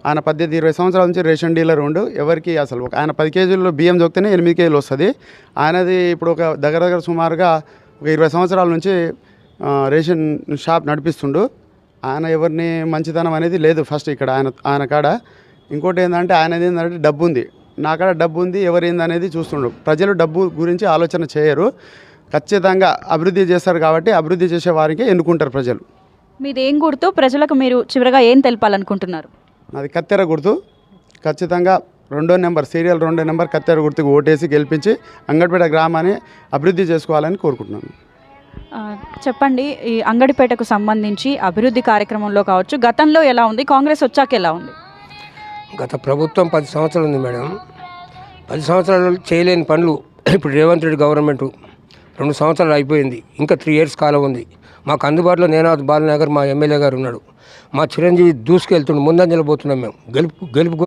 ఆయన 18-20 సంవత్సరాల నుంచి రేషన్ డీలర్ ఉండు. ఎవరికి అసలు ఆయన 10 కేజీలు బియ్యం చొక్కితేనే 8 కేజీలు వస్తుంది. ఆయనది ఇప్పుడు ఒక దగ్గర సుమారుగా ఒక 20 సంవత్సరాల నుంచి రేషన్ షాప్ నడిపిస్తుండు. ఆయన ఎవరిని మంచితనం అనేది లేదు ఫస్ట్ ఇక్కడ ఆయన కాడ. ఇంకోటి ఏంటంటే ఆయనది ఏంటంటే డబ్బు ఉంది, నా కాడ డబ్బు ఉంది, ఎవరేందనేది చూస్తుండ్రు. ప్రజలు డబ్బు గురించి ఆలోచన చేయరు. ఖచ్చితంగా అభివృద్ధి చేస్తారు కాబట్టి అభివృద్ధి చేసే వారికి ఎన్నుకుంటారు ప్రజలు. మీది ఏం గుర్తు? ప్రజలకు మీరు చివరిగా ఏం తెలపాలనుకుంటున్నారు? నాది కత్తెర గుర్తు. ఖచ్చితంగా 2వ నెంబర్ సీరియల్ 2వ నెంబర్ కత్తెర గుర్తుకు ఓటేసి గెలిపించి అంగడిపేట గ్రామాన్ని అభివృద్ధి చేసుకోవాలని కోరుకుంటున్నాను. చెప్పండి, ఈ అంగడిపేటకు సంబంధించి అభివృద్ధి కార్యక్రమంలో కావచ్చు, గతంలో ఎలా ఉంది, కాంగ్రెస్ వచ్చాక ఎలా ఉంది? గత ప్రభుత్వం 10 సంవత్సరాలు ఉంది మేడం. 10 సంవత్సరాలు చేయలేని పనులు ఇప్పుడు రేవంత్ రెడ్డి గవర్నమెంట్ 2 సంవత్సరాలు అయిపోయింది, ఇంకా 3 ఇయర్స్ కాలం ఉంది. మాకు అందుబాటులో నేనాథ్ బాలనగర్ మా ఎమ్మెల్యే గారు ఉన్నాడు. మా చిరంజీవి దూసుకెళ్తుండు, ముందంజలు పోతున్నాం మేము. గెలుపు